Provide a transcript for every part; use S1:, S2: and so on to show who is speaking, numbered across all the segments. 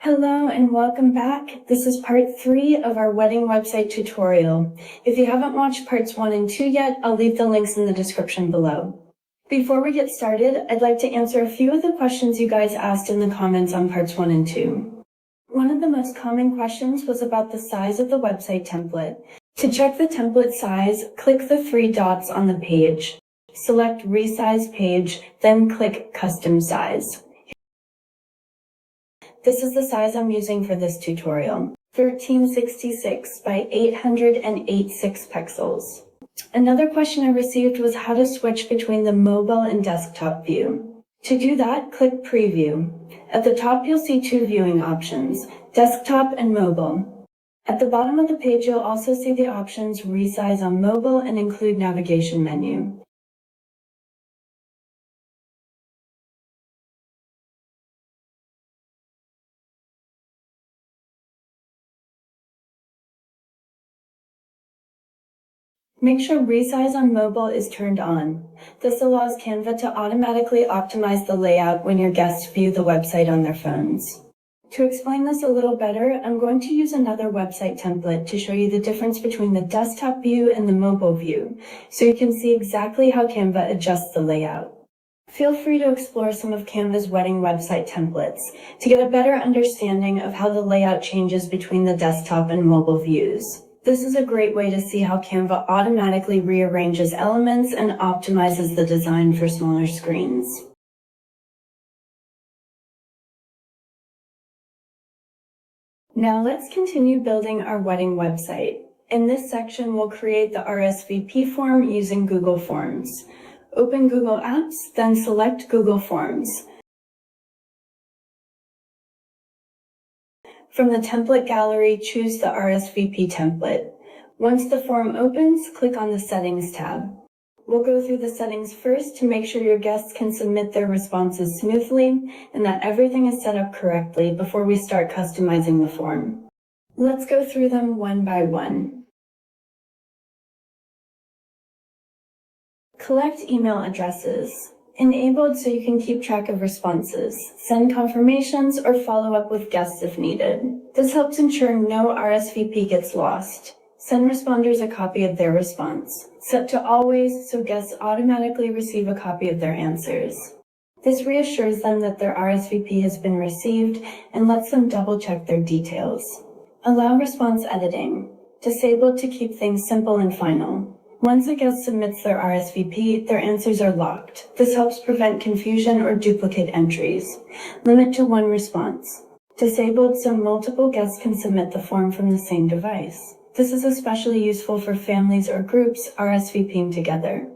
S1: Hello and welcome back. This is part 3 of our wedding website tutorial. If you haven't watched parts 1 and 2 yet, I'll leave the links in the description below. Before we get started, I'd like to answer a few of the questions you guys asked in the comments on parts 1 and 2. One of the most common questions was about the size of the website template. To check the template size, click the 3 dots on the page. Select Resize Page, then click Custom Size. This is the size I'm using for this tutorial, 1366 by 886 pixels. Another question I received was how to switch between the mobile and desktop view. To do that, click Preview. At the top, you'll see 2 viewing options, desktop and mobile. At the bottom of the page, you'll also see the options Resize on mobile and Include Navigation menu. Make sure Resize on mobile is turned on. This allows Canva to automatically optimize the layout when your guests view the website on their phones. To explain this a little better, I'm going to use another website template to show you the difference between the desktop view and the mobile view, so you can see exactly how Canva adjusts the layout. Feel free to explore some of Canva's wedding website templates to get a better understanding of how the layout changes between the desktop and mobile views. This is a great way to see how Canva automatically rearranges elements and optimizes the design for smaller screens. Now let's continue building our wedding website. In this section, we'll create the RSVP form using Google Forms. Open Google Apps, then select Google Forms. From the template gallery, choose the RSVP template. Once the form opens, click on the Settings tab. We'll go through the settings first to make sure your guests can submit their responses smoothly and that everything is set up correctly before we start customizing the form. Let's go through them one by one. Collect email addresses. Enabled so you can keep track of responses, send confirmations, or follow up with guests if needed. This helps ensure no RSVP gets lost. Send responders a copy of their response. Set to always so guests automatically receive a copy of their answers. This reassures them that their RSVP has been received and lets them double-check their details. Allow response editing. Disabled to keep things simple and final. Once a guest submits their RSVP, their answers are locked. This helps prevent confusion or duplicate entries. Limit to 1 response. Disabled so multiple guests can submit the form from the same device. This is especially useful for families or groups RSVPing together.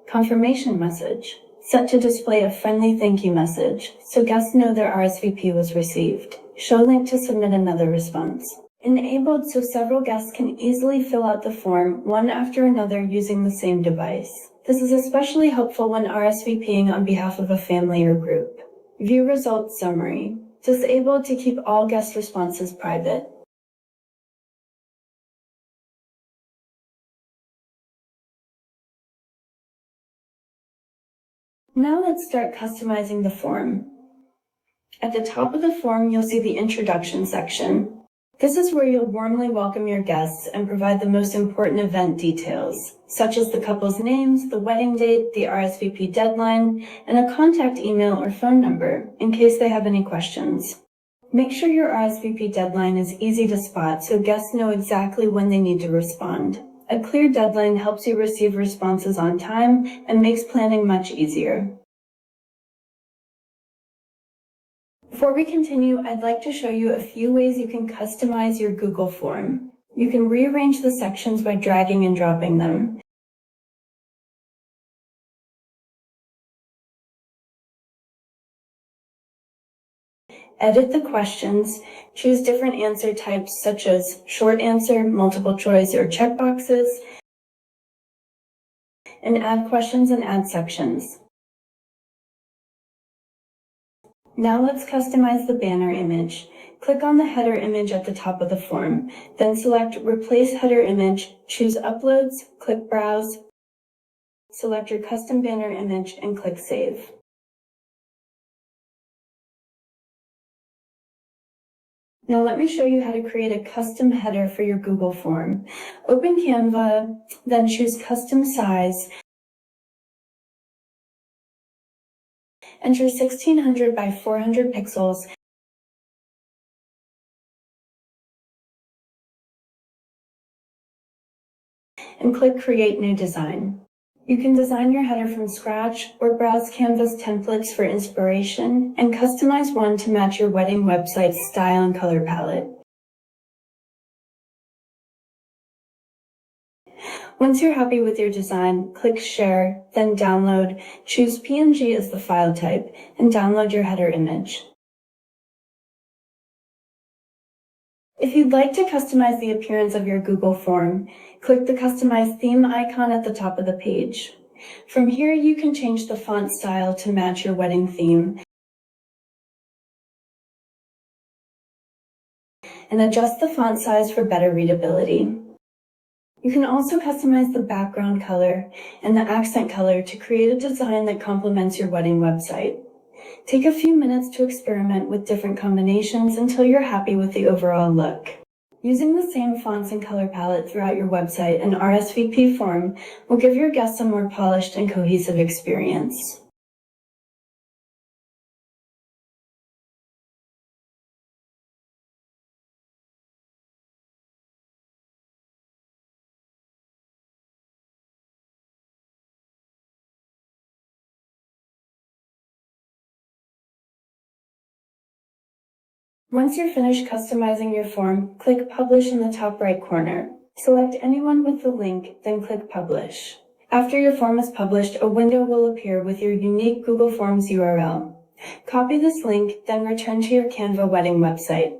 S1: Confirmation message. Set to display a friendly thank you message, so guests know their RSVP was received. Show link to submit another response. Enabled so several guests can easily fill out the form one after another using the same device. This is especially helpful when RSVPing on behalf of a family or group. View results summary. Disabled to keep all guest responses private. Now let's start customizing the form. At the top of the form, you'll see the introduction section. This is where you'll warmly welcome your guests and provide the most important event details, such as the couple's names, the wedding date, the RSVP deadline, and a contact email or phone number in case they have any questions. Make sure your RSVP deadline is easy to spot so guests know exactly when they need to respond. A clear deadline helps you receive responses on time and makes planning much easier. Before we continue, I'd like to show you a few ways you can customize your Google form. You can rearrange the sections by dragging and dropping them. Edit the questions, choose different answer types such as short answer, multiple choice, or checkboxes, and add questions and add sections. Now let's customize the banner image. Click on the header image at the top of the form, then select Replace Header Image, choose Uploads, click Browse, select your custom banner image, and click Save. Now let me show you how to create a custom header for your Google form. Open Canva, then choose Custom Size. Enter 1600 by 400 pixels and click Create New Design. You can design your header from scratch or browse Canva's templates for inspiration and customize one to match your wedding website's style and color palette. Once you're happy with your design, click Share, then Download, choose PNG as the file type, and download your header image. If you'd like to customize the appearance of your Google form, click the Customize Theme icon at the top of the page. From here, you can change the font style to match your wedding theme and adjust the font size for better readability. You can also customize the background color and the accent color to create a design that complements your wedding website. Take a few minutes to experiment with different combinations until you're happy with the overall look. Using the same fonts and color palette throughout your website and RSVP form will give your guests a more polished and cohesive experience. Once you're finished customizing your form, click Publish in the top right corner. Select anyone with the link, then click Publish. After your form is published, a window will appear with your unique Google Forms URL. Copy this link, then return to your Canva wedding website.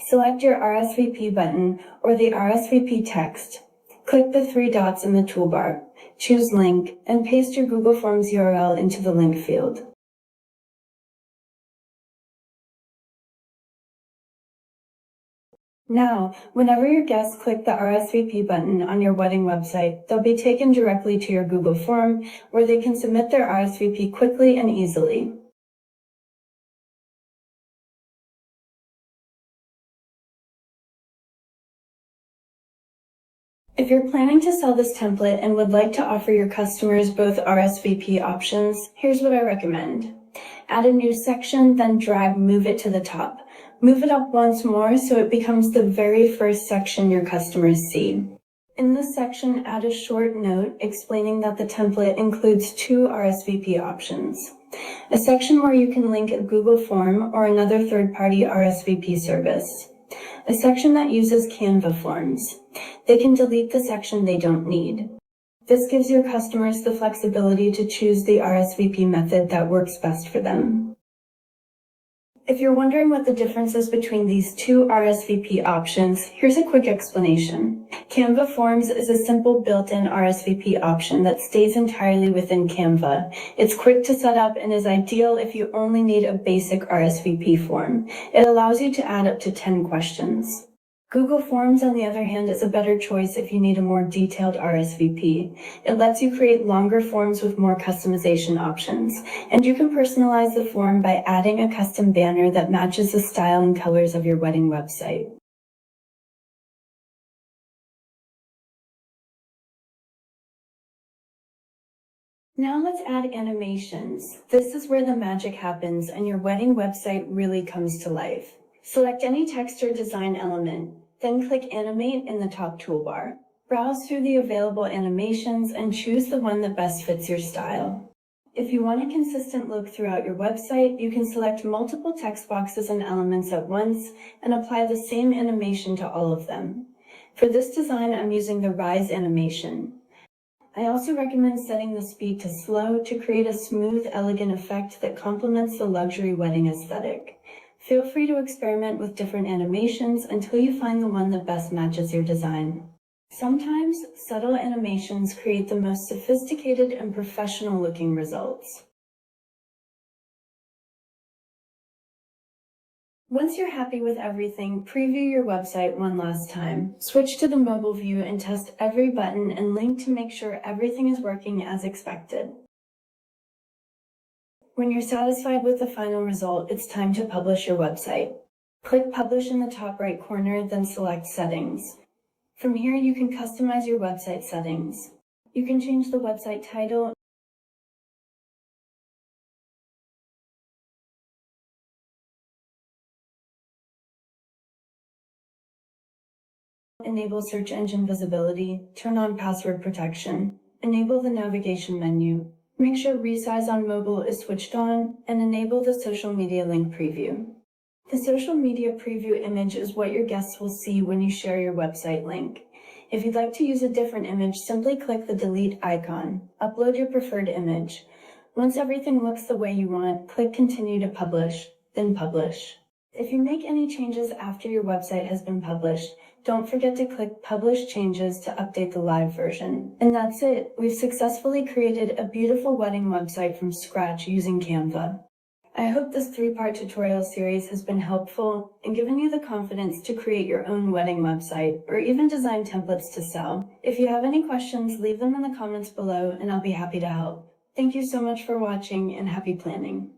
S1: Select your RSVP button or the RSVP text. Click the three dots in the toolbar. Choose Link and paste your Google Forms URL into the link field. Now, whenever your guests click the RSVP button on your wedding website, they'll be taken directly to your Google form where they can submit their RSVP quickly and easily. If you're planning to sell this template and would like to offer your customers both RSVP options, here's what I recommend. Add a new section, then move it to the top. Move it up once more so it becomes the very first section your customers see. In this section, add a short note explaining that the template includes two RSVP options. A section where you can link a Google form or another third-party RSVP service. A section that uses Canva Forms. They can delete the section they don't need. This gives your customers the flexibility to choose the RSVP method that works best for them. If you're wondering what the difference is between these two RSVP options, here's a quick explanation. Canva Forms is a simple built-in RSVP option that stays entirely within Canva. It's quick to set up and is ideal if you only need a basic RSVP form. It allows you to add up to 10 questions. Google Forms, on the other hand, is a better choice if you need a more detailed RSVP. It lets you create longer forms with more customization options, and you can personalize the form by adding a custom banner that matches the style and colors of your wedding website. Now let's add animations. This is where the magic happens and your wedding website really comes to life. Select any text or design element, then click Animate in the top toolbar. Browse through the available animations and choose the one that best fits your style. If you want a consistent look throughout your website, you can select multiple text boxes and elements at once and apply the same animation to all of them. For this design, I'm using the Rise animation. I also recommend setting the speed to slow to create a smooth, elegant effect that complements the luxury wedding aesthetic. Feel free to experiment with different animations until you find the one that best matches your design. Sometimes, subtle animations create the most sophisticated and professional-looking results. Once you're happy with everything, preview your website one last time. Switch to the mobile view and test every button and link to make sure everything is working as expected. When you're satisfied with the final result, it's time to publish your website. Click Publish in the top right corner, then select Settings. From here, you can customize your website settings. You can change the website title, enable search engine visibility, turn on password protection, enable the navigation menu, make sure resize on mobile is switched on, and enable the social media link preview. The social media preview image is what your guests will see when you share your website link. If you'd like to use a different image, simply click the delete icon. Upload your preferred image. Once everything looks the way you want, click Continue to Publish, then Publish. If you make any changes after your website has been published, don't forget to click Publish Changes to update the live version. And that's it. We've successfully created a beautiful wedding website from scratch using Canva. I hope this 3-part tutorial series has been helpful and given you the confidence to create your own wedding website or even design templates to sell. If you have any questions, leave them in the comments below and I'll be happy to help. Thank you so much for watching and happy planning.